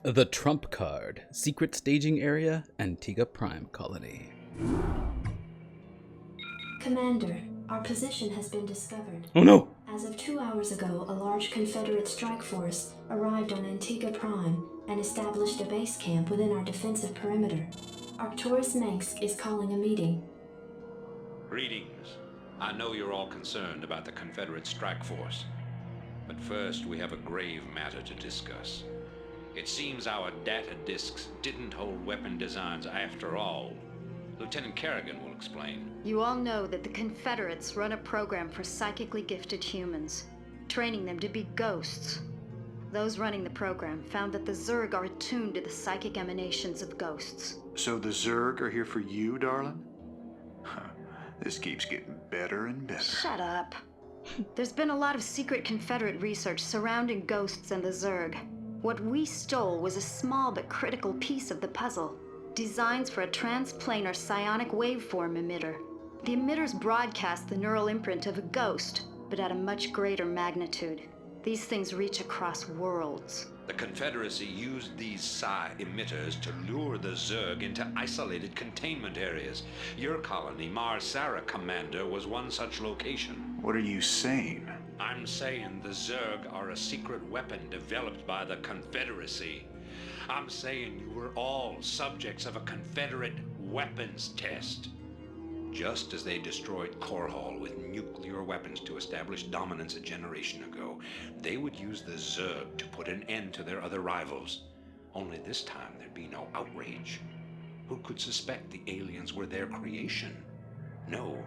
The Trump Card, Secret Staging Area, Antigua Prime Colony. Commander, our position has been discovered. Oh no! As of 2 hours ago, a large Confederate strike force arrived on Antigua Prime and established a base camp within our defensive perimeter. Arcturus Mengsk is calling a meeting. Greetings. I know you're all concerned about the Confederate strike force. But first, we have a grave matter to discuss. It seems our data disks didn't hold weapon designs after all. Lieutenant Kerrigan will explain. You all know that the Confederates run a program for psychically gifted humans, training them to be ghosts. Those running the program found that the Zerg are attuned to the psychic emanations of ghosts. So the Zerg are here for you, darling? This keeps getting better and better. Shut up. There's been a lot of secret Confederate research surrounding ghosts and the Zerg. What we stole was a small but critical piece of the puzzle. Designs for a transplanar psionic waveform emitter. The emitters broadcast the neural imprint of a ghost, but at a much greater magnitude. These things reach across worlds. The Confederacy used these psi emitters to lure the Zerg into isolated containment areas. Your colony, Mars-Sara Commander, was one such location. What are you saying? I'm saying the Zerg are a secret weapon developed by the Confederacy. I'm saying you were all subjects of a Confederate weapons test. Just as they destroyed Core Hall with nuclear weapons to establish dominance a generation ago, they would use the Zerg to put an end to their other rivals. Only this time there'd be no outrage. Who could suspect the aliens were their creation? No,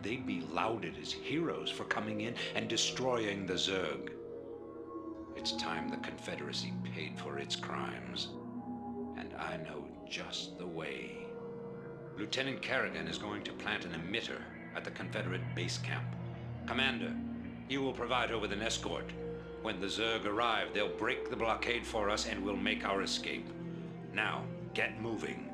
they'd be lauded as heroes for coming in and destroying the Zerg. It's time the Confederacy paid for its crimes. And I know just the way. Lieutenant Kerrigan is going to plant an emitter at the Confederate base camp. Commander, you will provide her with an escort. When the Zerg arrive, they'll break the blockade for us and we'll make our escape. Now, get moving.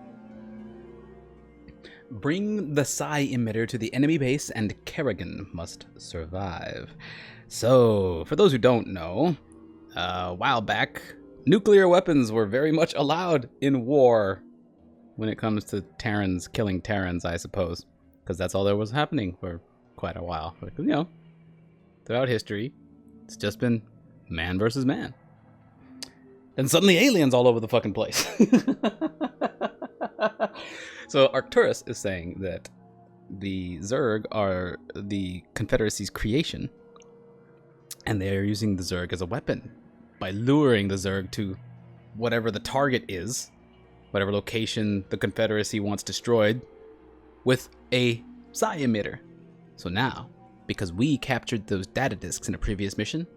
Bring the psi emitter to the enemy base and Kerrigan must survive. So, for those who don't know, a while back, nuclear weapons were very much allowed in war when it comes to Terrans killing Terrans, I suppose. Because that's all there was happening for quite a while. Because, you know, throughout history, it's just been man versus man. Then suddenly aliens all over the fucking place. So Arcturus is saying that the Zerg are the Confederacy's creation. And they are using the Zerg as a weapon by luring the Zerg to whatever the target is, whatever location the Confederacy wants destroyed, with a psi emitter. So now, because we captured those data disks in a previous mission,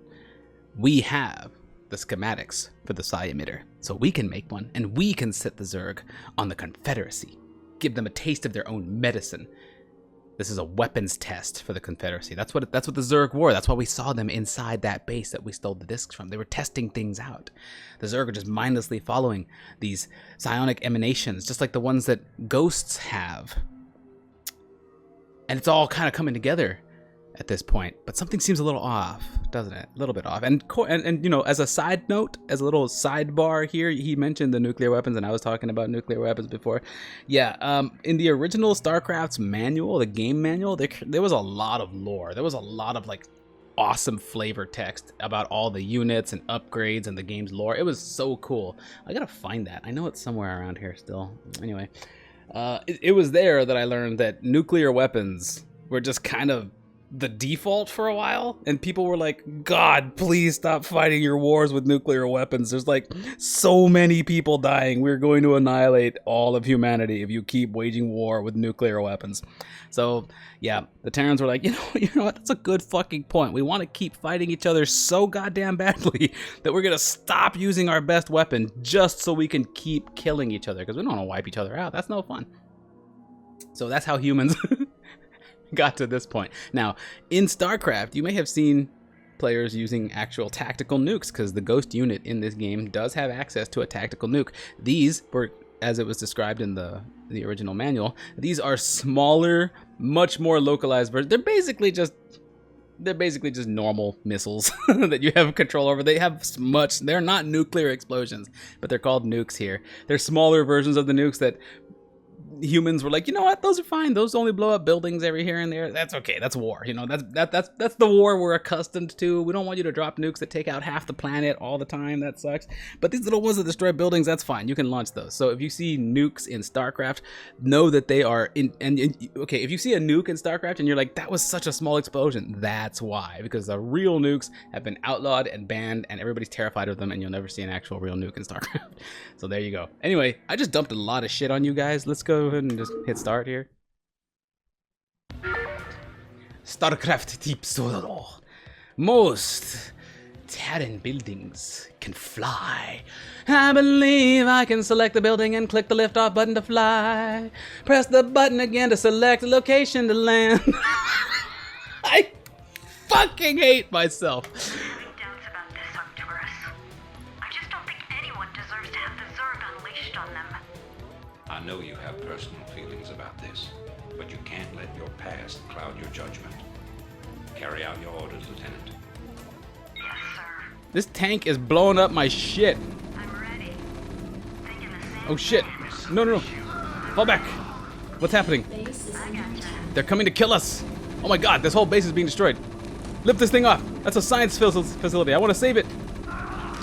we have the schematics for the psi emitter. So we can make one, and we can set the Zerg on the Confederacy, give them a taste of their own medicine. This is a weapons test for the Confederacy. That's what the Zerg were. That's why we saw them inside that base that we stole the discs from. They were testing things out. The Zerg are just mindlessly following these psionic emanations, just like the ones that ghosts have. And it's all kind of coming together at this point. But something seems a little off, doesn't it? A little bit off. And you know, as a side note, as a little sidebar here, he mentioned the nuclear weapons, and I was talking about nuclear weapons before. Yeah, in the original Starcraft's manual, the game manual, there was a lot of lore. There was a lot of like awesome flavor text about all the units and upgrades and the game's lore. It was so cool. I gotta find that. I know it's somewhere around here still. Anyway, it was there that I learned that nuclear weapons were just kind of the default for a while, and people were like, God, please stop fighting your wars with nuclear weapons. There's like so many people dying. We're going to annihilate all of humanity if you keep waging war with nuclear weapons. So yeah, the Terrans were like, you know what, that's a good fucking point. We want to keep fighting each other so goddamn badly that we're gonna stop using our best weapon just so we can keep killing each other, because we don't want to wipe each other out. That's no fun. So that's how humans got to this point. Now, in StarCraft, you may have seen players using actual tactical nukes, because the Ghost unit in this game does have access to a tactical nuke. These were, as it was described in the original manual, these are smaller, much more localized versions. They're basically just They're basically just normal missiles that you have control over. They have they're not nuclear explosions, but they're called nukes here. They're smaller versions of the nukes that humans were like, you know what, those are fine. Those only blow up buildings every here and there. That's okay. That's war. You know, that's the war we're accustomed to. We don't want you to drop nukes that take out half the planet all the time. That sucks. But these little ones that destroy buildings, that's fine. You can launch those. So if you see nukes in Starcraft, know that they are okay, if you see a nuke in Starcraft and you're like, that was such a small explosion, that's why. Because the real nukes have been outlawed and banned and everybody's terrified of them, and you'll never see an actual real nuke in Starcraft. So there you go. Anyway, I just dumped a lot of shit on you guys. Let's go ahead and just hit start here. Starcraft Deep Solo. Most Terran buildings can fly. I believe I can select the building and click the lift off button to fly. Press the button again to select the location to land. I fucking hate myself. Doubts about this, Arcturus. I just don't think anyone deserves to have the Zerg unleashed on them. I know you have personal feelings about this, but you can't let your past cloud your judgment. Carry out your orders, Lieutenant. Yes, sir. This tank is blowing up my shit. I'm ready. Thinking the same Oh shit. thing. No. Fall back. What's happening? Base is under attack. They're coming to kill us. Oh my god, this whole base is being destroyed. Lift this thing off. That's a science facility. I want to save it.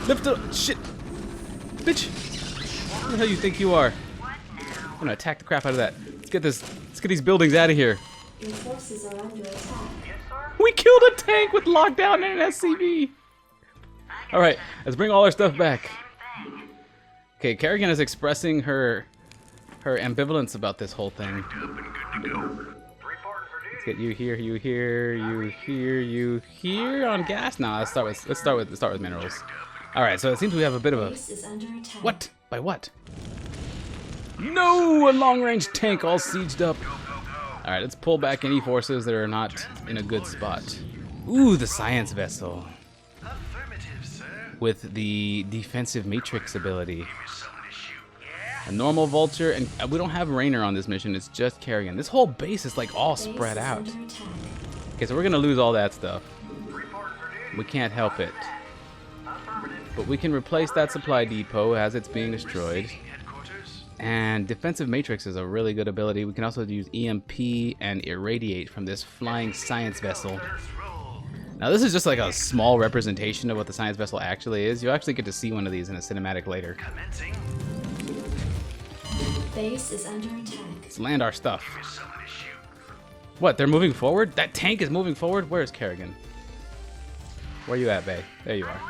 Lift it. Shit. Bitch. Who the hell you think you are? What now? I'm gonna attack the crap out of that. Let's get these buildings out of here. Your forces are under attack. We killed a tank with lockdown and an SCV. Alright, let's bring all our stuff back. Okay, Kerrigan is expressing her ambivalence about this whole thing. Let's get you here, you here, you here, you here on gas. No, let's start with minerals. Alright, so it seems we have a bit of a Base is under attack. what? By what? No, a long-range tank all sieged up. Alright, let's pull back any forces that are not in a good spot. Ooh, the science vessel. With the defensive matrix ability. A normal vulture, and we don't have Rainer on this mission, it's just Kerrigan. This whole base is like all Base spread is out. under attack. Okay, so we're gonna lose all that stuff. We can't help it. But we can replace that supply depot as it's being destroyed. And defensive matrix is a really good ability. We can also use EMP and irradiate from this flying science vessel. Now this is just like a small representation of what the science vessel actually is. You'll actually get to see one of these in a cinematic later. Base is under attack. Let's land our stuff. What, they're moving forward? That tank is moving forward? Where's Kerrigan? Where you at, Bay? There you are.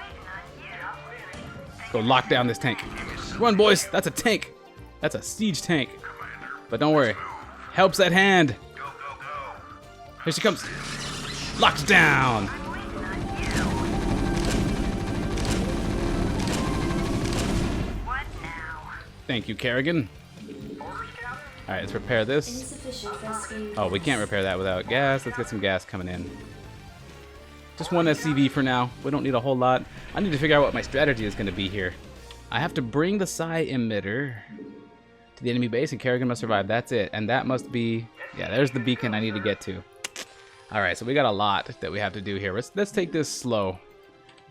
Let's go lock down this tank. Run, boys! That's a tank! That's a siege tank. But don't worry. Help's at hand. Here she comes. Locked down. What now? Thank you, Kerrigan. Alright, let's repair this. Insufficient Vespene Oh, we can't repair that without gas. Let's get some gas coming in. Just one SCV for now. We don't need a whole lot. I need to figure out what my strategy is going to be here. I have to bring the psi emitter to the enemy base, and Kerrigan must survive. That's it. And that must be... yeah, there's the beacon I need to get to. Alright, so we got a lot that we have to do here. Let's take this slow.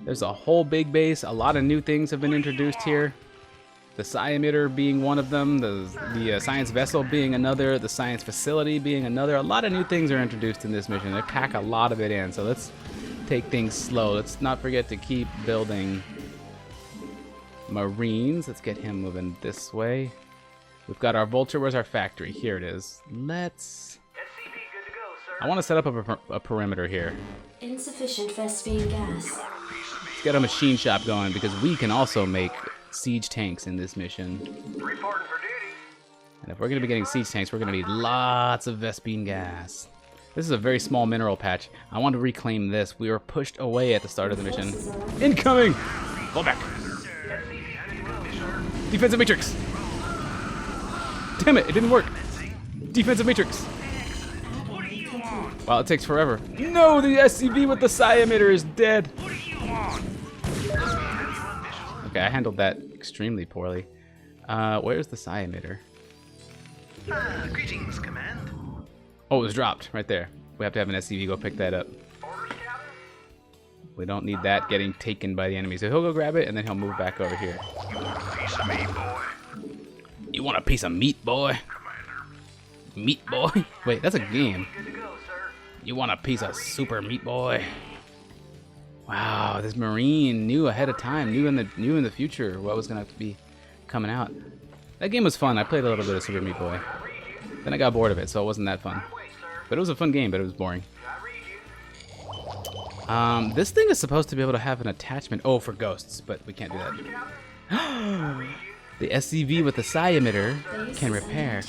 There's a whole big base. A lot of new things have been introduced here. The psi emitter being one of them. The science vessel being another. The science facility being another. A lot of new things are introduced in this mission. They pack a lot of it in. So let's take things slow. Let's not forget to keep building Marines. Let's get him moving this way. We've got our vulture. Where's our factory? Here it is. Let's... I want to set up a perimeter here. Insufficient Vespene gas. Let's get a machine shop going because we can also make siege tanks in this mission. And if we're going to be getting siege tanks, we're going to need lots of Vespene gas. This is a very small mineral patch. I want to reclaim this. We were pushed away at the start of the mission. Incoming! Fall back. Defensive matrix. Damn it, it didn't work. Defensive matrix. Wow, it takes forever. No, the SCV with the psi emitter is dead. Okay, I handled that extremely poorly. Where's the psi emitter? Greetings, Command. Oh, it was dropped right there. We have to have an SCV go pick that up. We don't need that getting taken by the enemy. So he'll go grab it, and then he'll move back over here. Piece of meat, boy. You want a piece of meat, boy? Meat boy? Wait, that's a game. You want a piece of super meat boy? Wow, this Marine knew ahead of time, knew in the future what was gonna be coming out. That game was fun. I played a little bit of Super Meat Boy. Then I got bored of it, so it wasn't that fun. But it was a fun game, but it was boring. This thing is supposed to be able to have an attachment. Oh, for ghosts, but we can't do that. The SCV with the psi emitter can repair.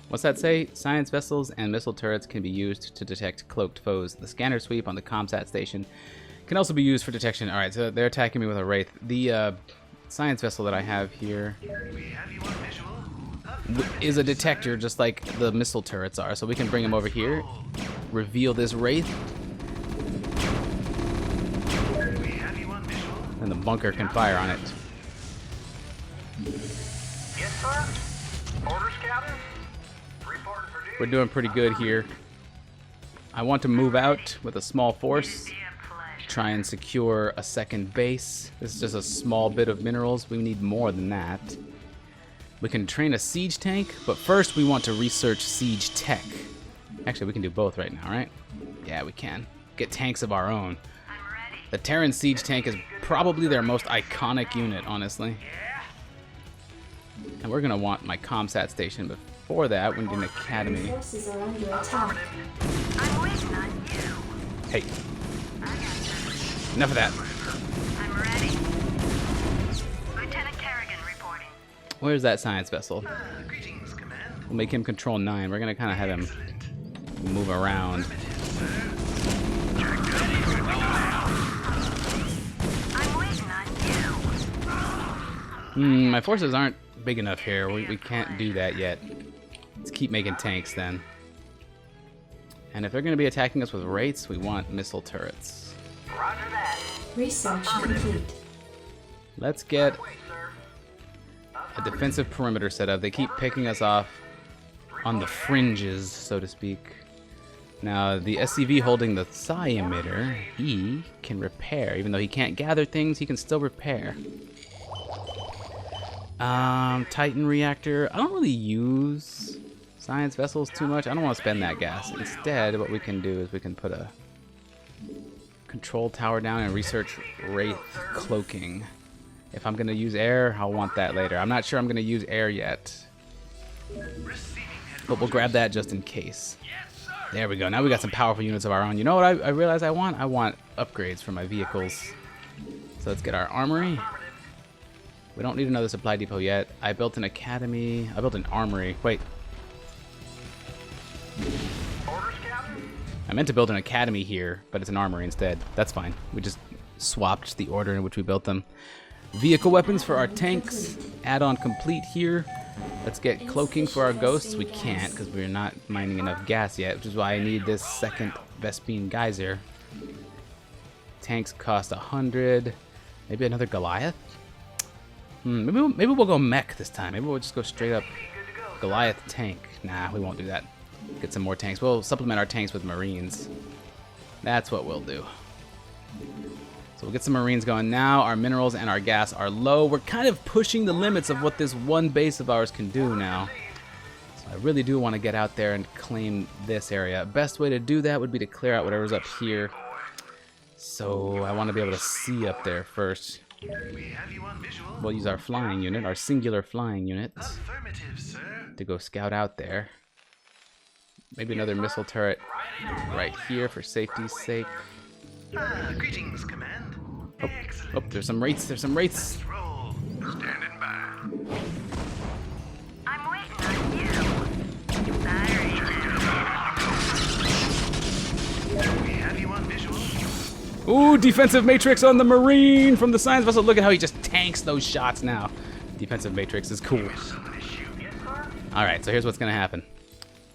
What's that say? Science vessels and missile turrets can be used to detect cloaked foes. The scanner sweep on the ComSat station can also be used for detection. All right, so they're attacking me with a Wraith. The science vessel that I have here is a detector, just like the missile turrets are. So we can bring him over here, reveal this Wraith, and the bunker can fire on it. Yes, sir. Orders, Captain. Reporting for duty. We're doing pretty good here. I want to move out with a small force, try and secure a second base. This is just a small bit of minerals. We need more than that. We can train a siege tank, but first we want to research siege tech. Actually, we can do both right now, right? Yeah, we can. Get tanks of our own. The Terran siege tank is probably their most iconic unit, honestly. And we're gonna want my ComSat station. Before that, we need an academy. Forces are under attack. I'm waiting on you. Hey, enough of that. I'm ready. Lieutenant Kerrigan reporting. Where's that science vessel? Greetings, Command. We'll make him control 9. We're gonna kind of have him move around. I'm waiting on you. My forces aren't big enough here. We can't do that yet. Let's keep making tanks then. And if they're going to be attacking us with Wraiths, we want missile turrets. Roger that. Research complete. Let's get a defensive perimeter set up. They keep picking us off on the fringes, so to speak. Now, the SCV holding the psi emitter, he can repair. Even though he can't gather things, he can still repair. Titan reactor. I don't really use science vessels too much. I don't want to spend that gas. Instead, what we can do is we can put a control tower down and research Wraith cloaking. If I'm going to use air, I'll want that later. I'm not sure I'm going to use air yet, but we'll grab that just in case. There we go. Now we got some powerful units of our own. You know what I realize I want? I want upgrades for my vehicles. So let's get our armory. We don't need another supply depot yet. I built an academy. I built an armory. Wait. Orders, Captain. I meant to build an academy here, but it's an armory instead. That's fine. We just swapped the order in which we built them. Vehicle weapons for our tanks. Add-on complete here. Let's get cloaking for our ghosts. We can't because we're not mining enough gas yet, which is why I need this second Vespine geyser. Tanks cost 100. Maybe another Goliath? Maybe we'll go mech this time. Maybe we'll just go straight up Goliath tank. Nah, we won't do that. Get some more tanks. We'll supplement our tanks with Marines. That's what we'll do. So we'll get some Marines going now. Our minerals and our gas are low. We're kind of pushing the limits of what this one base of ours can do now. So I really do want to get out there and claim this area. Best way to do that would be to clear out whatever's up here. So I want to be able to see up there first. We have you on visual. We'll use our flying unit, our singular flying unit, Affirmative, sir. to go scout out there. Maybe another missile turret right here for safety's sake. Greetings, Command. Excellent. Oh, there's some Wraiths, there's some Wraiths. Let's roll. Standing by. I'm waiting on you. Sorry. We have you on visual. Ooh, defensive matrix on the Marine from the science vessel. Look at how he just tanks those shots now. Defensive matrix is cool. Alright, so here's what's gonna happen.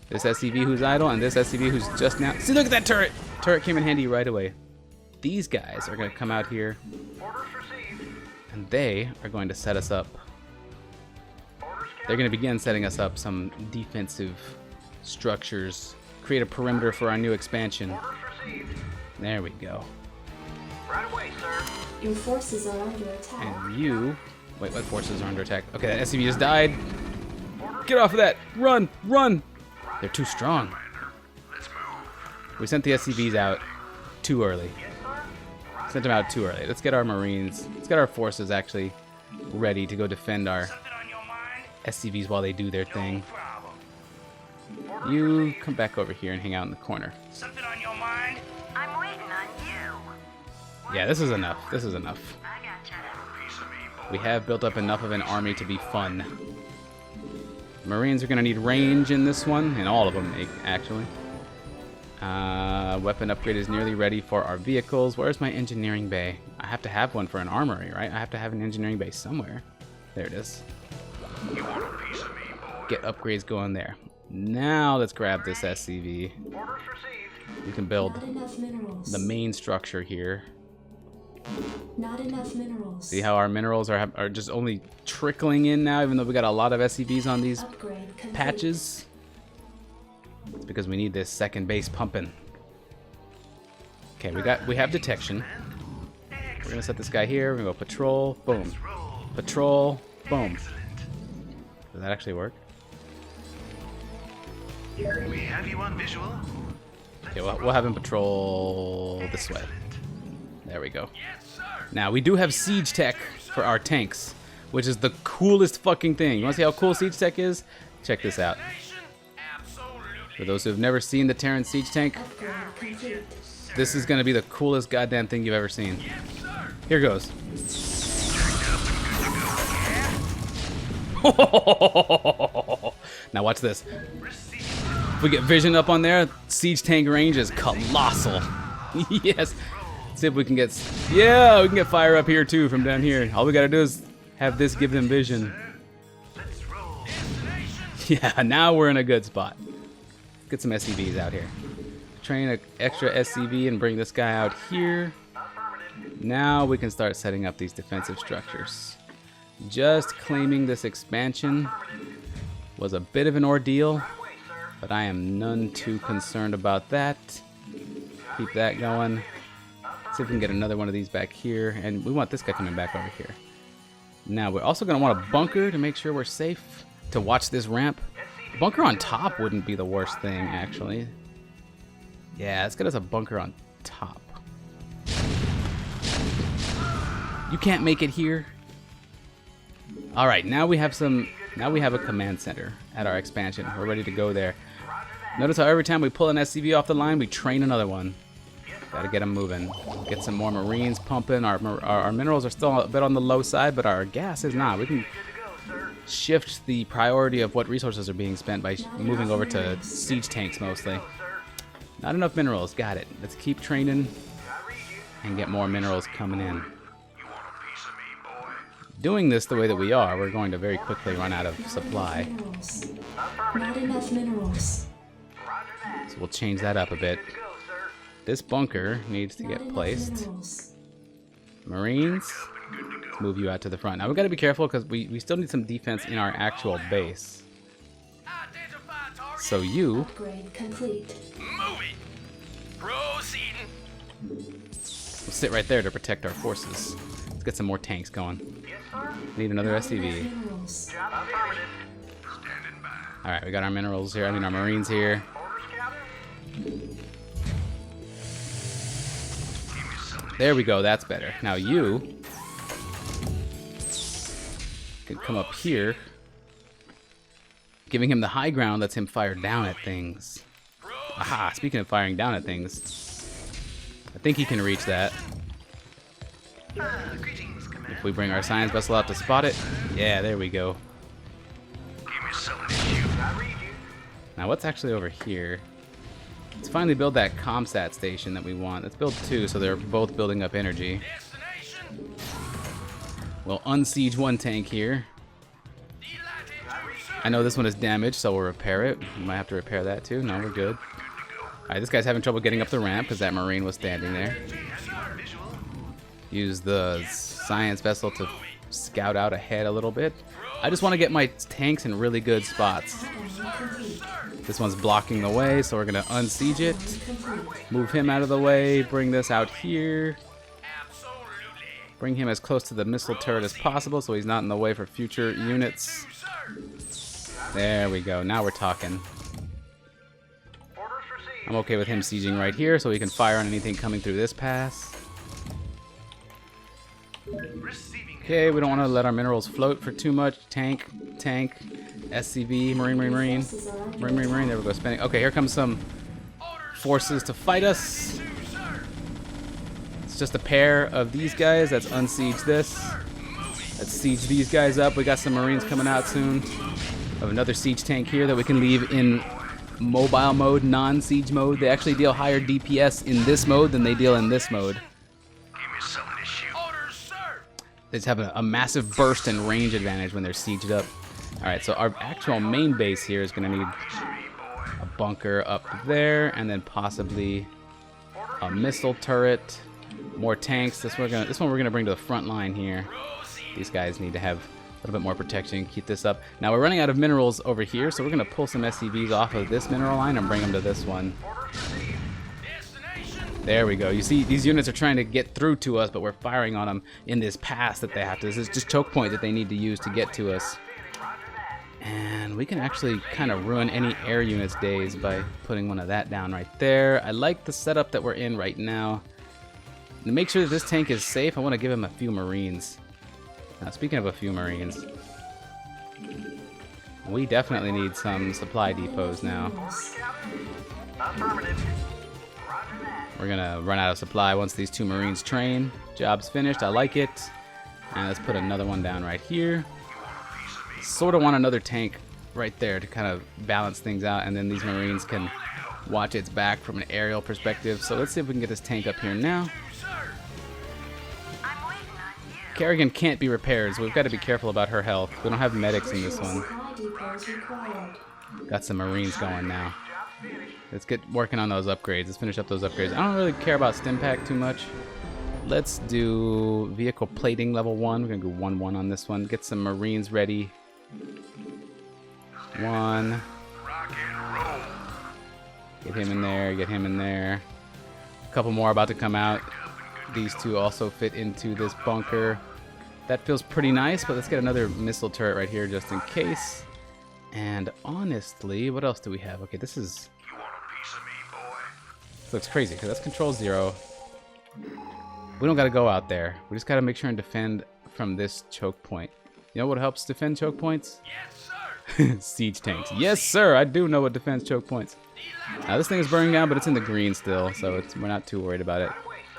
This SCV who's idle and this SCV who's just now... See, look at that turret! Turret came in handy right away. These guys are gonna come out here Orders received. and they are going to set us up. They're gonna begin setting us up some defensive structures. Create a perimeter for our new expansion. Orders received. There we go. Right away, sir. Your forces are under attack. And you... Wait, what forces are under attack? Okay, that SCV just died. Get off of that! Run! Run! They're too strong. Let's move. We sent the SCVs out too early. Sent them out too early. Let's get our Marines, let's get our forces actually ready to go defend our SCVs while they do their thing. You come back over here and hang out in the corner. Something on your mind? I'm waiting on you. Yeah, this is enough. This is enough. I gotcha. We have built up enough of an army to be fun. Marines are going to need range in this one, in all of them, actually. Weapon upgrade is nearly ready for our vehicles. Where's my engineering bay? I have to have one for an armory, right? I have to have an engineering bay somewhere. There it is. You want a piece of me, boy? Get upgrades going there. Now let's grab this SCV. Orders received. We can build Not enough minerals. the main structure here. Not enough minerals. See how our minerals are just only trickling in now, even though we got a lot of SCVs on these Upgrade complete. patches. It's because we need this second base pumping. Okay, we have detection. We're gonna set this guy here. We're gonna go patrol, boom, patrol, boom. Does that actually work? We have you on visual. Okay, we'll have him patrol this way. There we go. Now we do have siege tech for our tanks, which is the coolest fucking thing. You wanna see how cool siege tech is? Check this out. For those who have never seen the Terran siege tank, Upgrade complete. this is gonna be the coolest goddamn thing you've ever seen. Here goes. Now watch this. If we get vision up on there, siege tank range is colossal. Yes. See if we can get, yeah, we can get fire up here too from down here. All we gotta do is have this give them vision. Yeah, now we're in a good spot. Get some SCVs out here. Train an extra SCV and bring this guy out here. Now we can start setting up these defensive structures. Just claiming this expansion was a bit of an ordeal, but I am none too concerned about that. Keep that going. See if we can get another one of these back here, and we want this guy coming back over here. Now we're also going to want a bunker to make sure we're safe to watch this ramp. A bunker on top wouldn't be the worst thing, actually. Yeah, let's get us a bunker on top. You can't make it here. All right, now we have a command center at our expansion. We're ready to go there. Notice how every time we pull an SCV off the line, we train another one. Gotta get them moving. Get some more Marines pumping. Our minerals are still a bit on the low side, but our gas is not. We can shift the priority of what resources are being spent by moving over to siege tanks mostly. Not enough minerals. Got it. Let's keep training and get more minerals coming in. Doing this the way that we are, we're going to very quickly run out of supply. Minerals. Not enough minerals. So we'll change that up a bit. This bunker needs to Not get enough placed. minerals. Marines, let's move you out to the front. Now we gotta be careful because we still need some defense in our actual base. So you, Upgrade complete. Moving. Proceeding. will sit right there to protect our forces. Let's get some more tanks going. Yes, sir. Need another Not SCV. enough minerals. Job affirmative. Standing by. Alright, we got our minerals here. I mean our Marines here. Orders, Captain. There we go, that's better. Now you can come up here. Giving him the high ground lets him fire down at things. Aha, speaking of firing down at things, I think he can reach that. If we bring our science vessel out to spot it. Yeah, there we go. Give me something to shoot. I read you. Now what's actually over here? Let's finally build that ComSat station that we want. Let's build two so they're both building up energy. Destination. We'll unsiege one tank here. I know this one is damaged, so we'll repair it. We might have to repair that too. No, we're good. Alright, this guy's having trouble getting up the ramp because that Marine was standing there. Use the science vessel to scout out ahead a little bit. I just want to get my tanks in really good spots. Complete. This one's blocking the way, so we're going to unsiege it. Complete. Move him out of the way, bring this out here. Bring him as close to the missile turret as possible so he's not in the way for future units. There we go. Now we're talking. I'm okay with him sieging right here so he can fire on anything coming through this pass. Okay, we don't want to let our minerals float for too much. Tank, SCV, Marine. There we go, spending. Okay, here comes some forces to fight us. It's just a pair of these guys. Let's unsiege this. Let's siege these guys up. We got some Marines coming out soon. We have another siege tank here that we can leave in mobile mode, non-siege mode. They actually deal higher DPS in this mode than they deal in this mode. They just have a massive burst and range advantage when they're sieged up. Alright, so our actual main base here is going to need a bunker up there, and then possibly a missile turret, more tanks. This one we're gonna bring to the front line here. These guys need to have a little bit more protection. Keep this up. Now we're running out of minerals over here, so we're gonna pull some SCVs off of this mineral line and bring them to this one. There we go. You see, these units are trying to get through to us, but we're firing on them in this pass that they have to. This is just choke point that they need to use to get to us. And we can actually kind of ruin any air unit's days by putting one of that down right there. I like the setup that we're in right now. To make sure that this tank is safe, I want to give him a few Marines. Now, speaking of a few Marines, we definitely need some supply depots now. We're gonna run out of supply once these two Marines train. Job's finished. I like it. And let's put another one down right here. Sort of want another tank right there to kind of balance things out, and then these Marines can watch its back from an aerial perspective. So let's see if we can get this tank up here now. Kerrigan can't be repaired, so we've got to be careful about her health. We don't have medics in this one. Got some Marines going now. Let's get working on those upgrades. Let's finish up those upgrades. I don't really care about stim pack too much. Let's do vehicle plating level 1. We're going to go 1-1 on this one. Get some Marines ready. 1. Get him in there, get him in there. A couple more about to come out. These two also fit into this bunker. That feels pretty nice, but let's get another missile turret right here just in case. And honestly, what else do we have? Okay, this is... This looks crazy, because that's control 0. We don't got to go out there. We just got to make sure and defend from this choke point. You know what helps defend choke points? Yes, sir. Siege tanks. Yes, sir. I do know what defends choke points. Now this thing is burning down, but it's in the green still, so we're not too worried about it.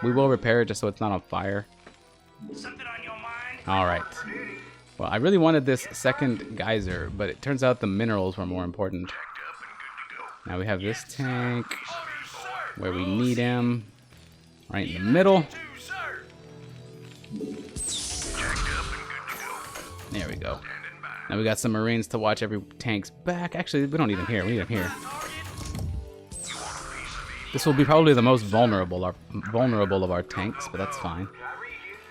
We will repair it just so it's not on fire. All right. Well, I really wanted this second geyser, but it turns out the minerals were more important. Now we have this tank where we need him, right in the middle. There we go. Now we got some Marines to watch every tank's back. Actually, we don't need him here. We need him here. This will be probably the most vulnerable of our tanks, but that's fine.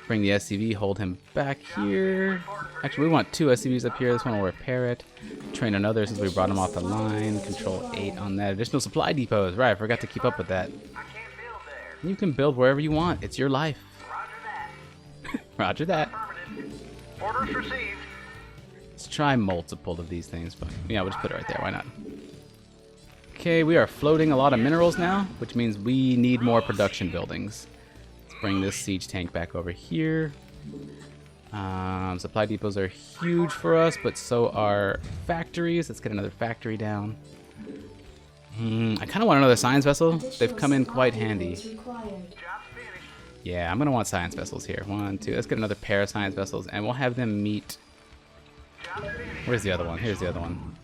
Bring the SCV, hold him back here. Actually, we want 2 SCVs up here. This one will repair it. Train another since we brought him off the line. Control 8 on that. Additional supply depots. Right, I forgot to keep up with that. You can build wherever you want. It's your life. Roger that. Orders received. Let's try multiple of these things, but yeah, we'll just put it right there. Why not? Okay, we are floating a lot of minerals now, which means we need more production buildings. Let's bring this siege tank back over here. Supply depots are huge for us, but so are factories. Let's get another factory down. I kind of want another science vessel. They've come in quite handy. Yeah, I'm going to want science vessels here. 1, 2. Let's get another pair of science vessels, and we'll have them meet. Where's the other one? Here's the other one.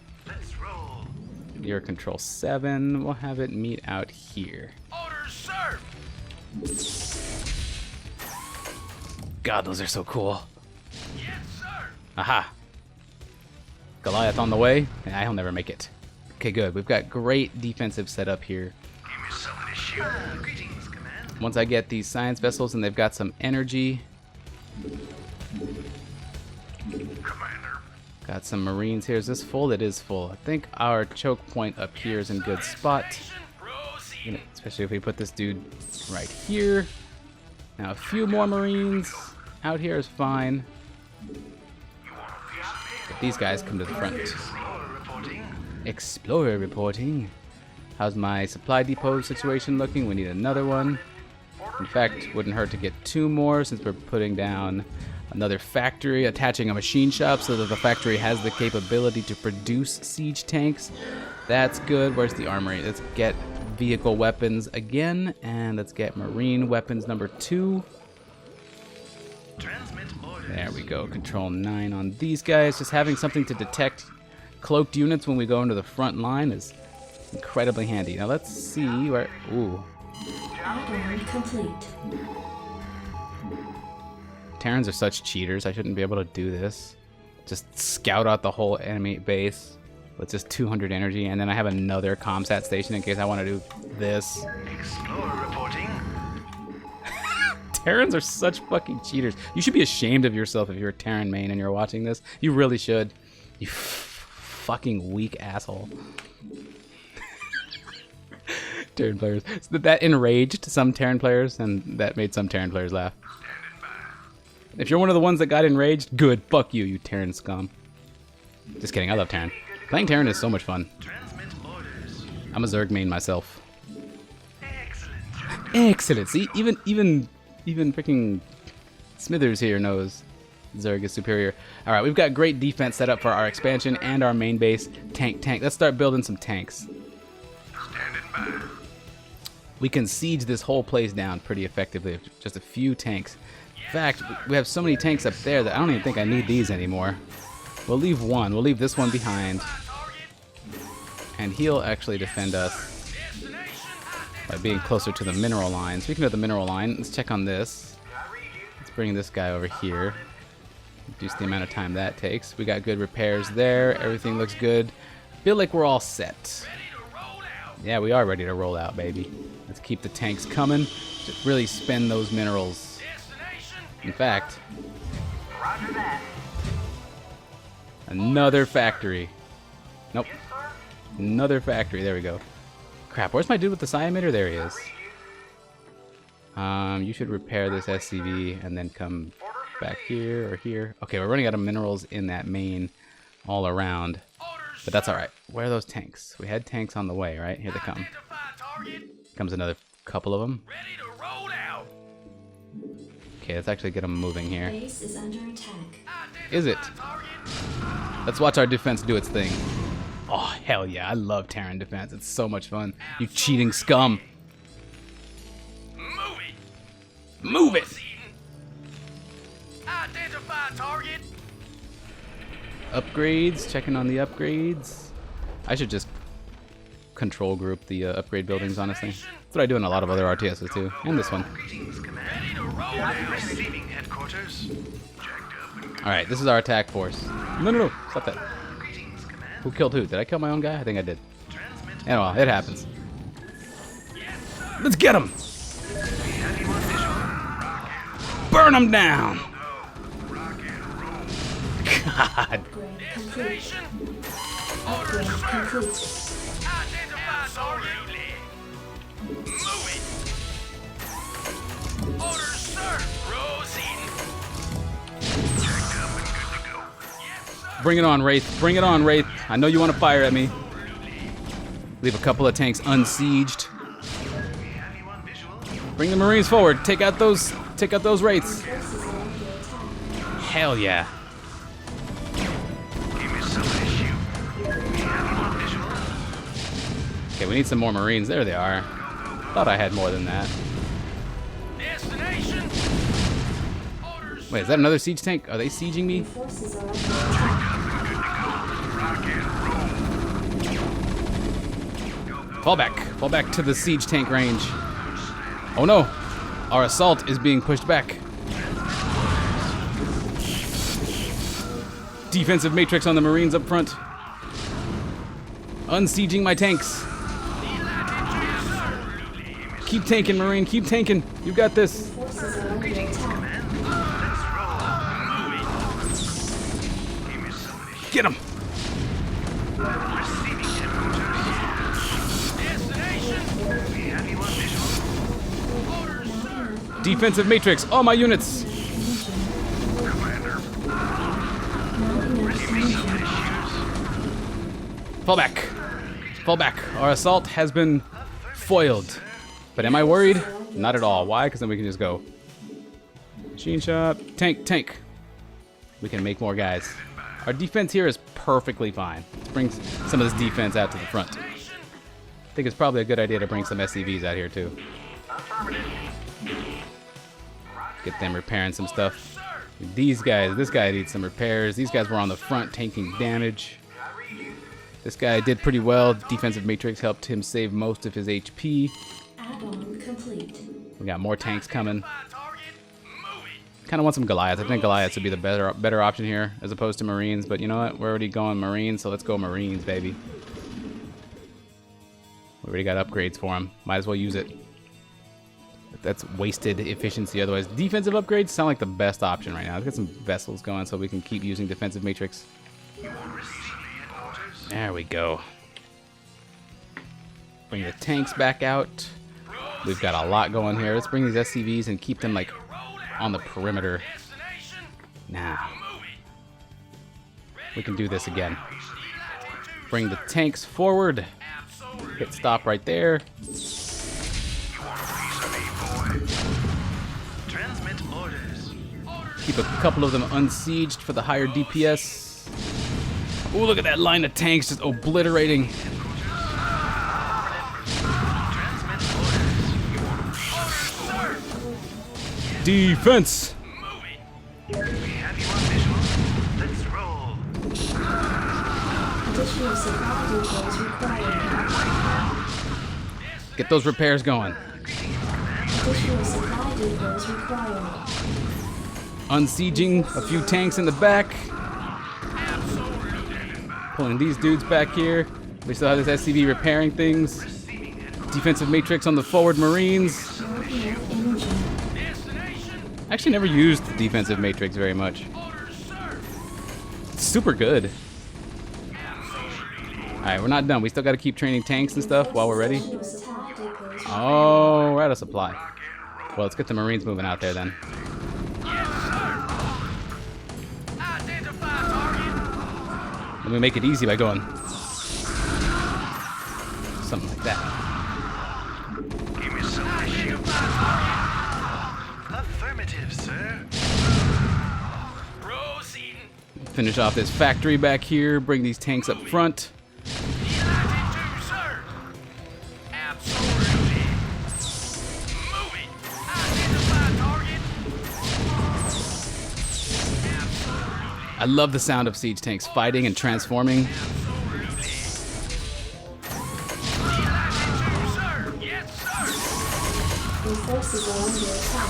Your control 7. We'll have it meet out here. God, those are so cool. Aha. Goliath on the way? Yeah, I'll never make it. Okay, good. We've got great defensive setup here. Once I get these science vessels and they've got some energy. Got some Marines here. Is this full? It is full. I think our choke point up here is in good spot. Especially if we put this dude right here. Now a few more Marines. out here is fine. But these guys come to the front. Explorer reporting. How's my supply depot situation looking? We need another one. In fact, wouldn't hurt to get 2 more since we're putting down another factory, attaching a machine shop so that the factory has the capability to produce siege tanks. That's good. Where's the armory? Let's get vehicle weapons again, and let's get marine weapons number 2. There we go. Control 9 on these guys. Just having something to detect cloaked units when we go into the front line is incredibly handy. Now let's see where... Ooh. Add-on complete. Terrans are such cheaters. I shouldn't be able to do this. Just scout out the whole enemy base with just 200 energy, and then I have another comsat station in case I want to do this. Explorer reporting. Terrans are such fucking cheaters. You should be ashamed of yourself if you're a Terran main and you're watching this. You really should. You fucking weak asshole. Terran players. So that enraged some Terran players, and that made some Terran players laugh. If you're one of the ones that got enraged, good. Fuck you, you Terran scum. Just kidding. I love Terran. Playing Terran is so much fun. I'm a Zerg main myself. Excellent. See, even freaking Smithers here knows Zerg is superior. All right, we've got great defense set up for our expansion and our main base. Tank. Let's start building some tanks. We can siege this whole place down pretty effectively with just a few tanks. In fact, we have so many tanks up there that I don't even think I need these anymore. We'll leave one. We'll leave this one behind. And he'll actually defend us by being closer to the mineral line. Speaking of the mineral line, let's check on this. Let's bring this guy over here. Reduce the amount of time that takes. We got good repairs there. Everything looks good. Feel like we're all set. Yeah, we are ready to roll out, baby. Let's keep the tanks coming. Just really spend those minerals. In fact, another factory. Nope. Another factory. There we go. Crap, where's my dude with the emitter? There he is. You should repair this SCV and then come back here or here. Okay, we're running out of minerals in that main all around. But that's alright. Where are those tanks? We had tanks on the way, right? Here they come. Comes another couple of them. Okay, let's actually get them moving here. Base is under attack. Is it? Let's watch our defense do its thing. Oh, hell yeah. I love Terran defense. It's so much fun. You cheating scum. Move it! Identify target. Upgrades. Checking on the upgrades. I should just control group the upgrade buildings, honestly. That's what I do in a lot of other RTSs too. And this one. Receiving headquarters. Alright, this is our attack force. No. Stop that. Who killed who? Did I kill my own guy? I think I did. Anyway, it happens. Let's get him! Burn him down! God. Upgrade complete. Upgrade complete. Identify target. Move it. Orders, sir. Proceeding. Checked up and good to go. Yes, sir. Bring it on, Wraith. Bring it on, Wraith. I know you want to fire at me. Leave a couple of tanks unsieged. Bring the Marines forward. Take out those Wraiths. Forces are under attack. Hell yeah. Okay, we need some more Marines. There they are. Thought I had more than that. Destination. Orders. Wait, is that another siege tank? Are they sieging me? Forces are under attack. Fall back. Fall back to the siege tank range. Oh no. Our assault is being pushed back. Defensive matrix on the Marines up front. Unsieging my tanks. Keep tanking, Marine. Keep tanking. You got this. Forces are under attack. Get him. Defensive matrix. All my units. Fall back. Fall back. Our assault has been foiled. But am I worried? Not at all. Why? Because then we can just go. Machine shop. Tank, tank. We can make more guys. Our defense here is perfectly fine. Let's bring some of this defense out to the front. I think it's probably a good idea to bring some SCVs out here too. Get them repairing some stuff. These guys, this guy needs some repairs. These guys were on the front tanking damage. This guy did pretty well. Defensive matrix helped him save most of his HP. Add-on complete. We got more tanks coming. Kind of want some Goliaths. I think Goliaths would be the better option here as opposed to Marines. But you know what? We're already going Marines, so let's go Marines, baby. We already got upgrades for them. Might as well use it. That's wasted efficiency otherwise. Defensive upgrades sound like the best option right now. Let's get some vessels going so we can keep using defensive matrix. There we go. Bring the tanks back out. We've got a lot going here. Let's bring these SCVs and keep them like on the perimeter. Now we can do this again. Bring the tanks forward. Hit stop right there. Keep a couple of them unsieged for the higher DPS. Oh, look at that line of tanks just obliterating. Defense. Additional supply depots required. Get those repairs going. Additional supply depots required. Unsieging a few tanks in the back. Pulling these dudes back here. We still have this SCV repairing things. Defensive matrix on the forward Marines. Actually never used the defensive matrix very much. It's super good. Alright, we're not done. We still got to keep training tanks and stuff while we're ready. Oh, we're out of supply. Well, let's get the Marines moving out there then. Let me make it easy by going something like that. Give me some affirmative, sir. Proceeding. Finish off this factory back here. Bring these tanks up front. I love the sound of siege tanks fighting and transforming. Your forces are under attack.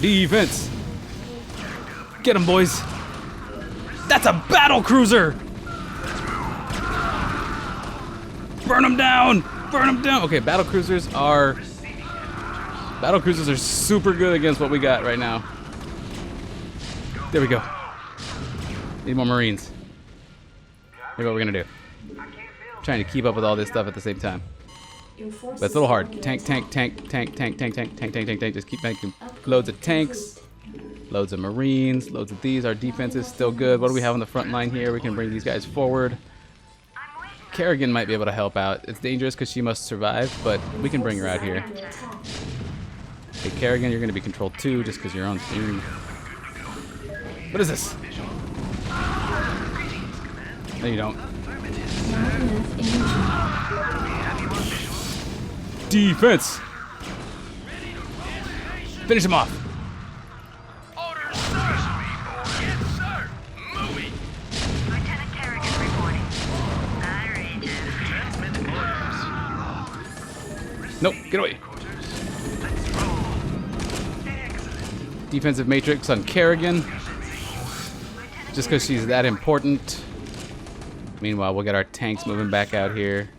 Defense! Get them, boys! That's a battle cruiser! Burn them down! Burn them down! Okay, battle cruisers are super good against what we got right now. There we go. Need more Marines. Here's what we're gonna do. Trying to keep up with all this stuff at the same time. But it's a little hard. Tank, tank, tank, tank, tank, tank, tank, tank, tank, tank, tank. Just keep making loads of tanks, loads of Marines, loads of these. Our defense is still good. What do we have on the front line here? We can bring these guys forward. Kerrigan might be able to help out. It's dangerous because she must survive, but we can bring her out here. Okay, Kerrigan, you're going to be controlled too, just because you're on screen. What is this? No, you don't. Defense! Finish him off! Lieutenant Kerrigan reporting. I read you. Nope, get away. Defensive matrix on Kerrigan. Just because she's that important. Meanwhile, we'll get our tanks moving back out here.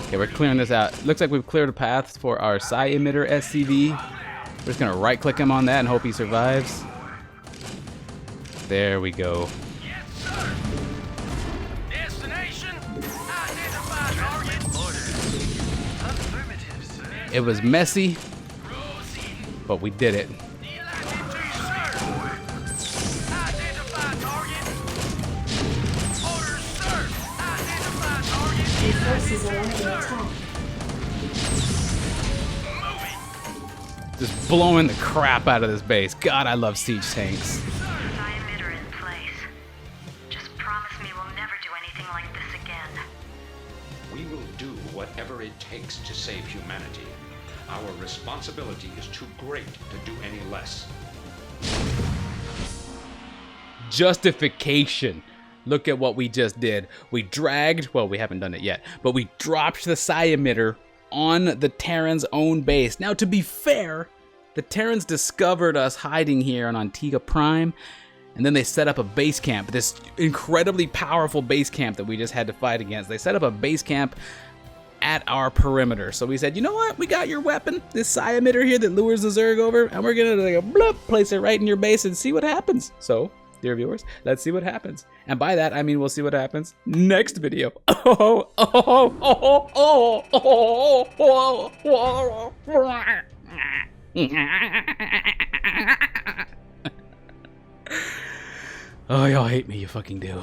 Okay, we're clearing this out. Looks like we've cleared a path for our psi emitter SCV. We're just gonna right click him on that and hope he survives. There we go. It was messy, but we did it. Your forces are under attack. Just blowing the crap out of this base. God, I love siege tanks. Emitter in place. Just promise me we'll never do anything like this again. We will do whatever it takes to save humanity. Our responsibility is too great to do any less. Justification. Look at what we just did. We dragged, well, we haven't done it yet, but we dropped the emitter on the Terrans' own base. Now, to be fair, the Terrans discovered us hiding here on Antigua Prime, and then they set up a base camp, this incredibly powerful base camp that we just had to fight against. They set up a base camp at our perimeter. So we said, you know what? We got your weapon, this emitter here that lures the Zerg over, and we're gonna like a bloop, place it right in your base and see what happens. So, dear viewers, let's see what happens. And by that, I mean we'll see what happens next video. Oh, y'all hate me, you fucking do.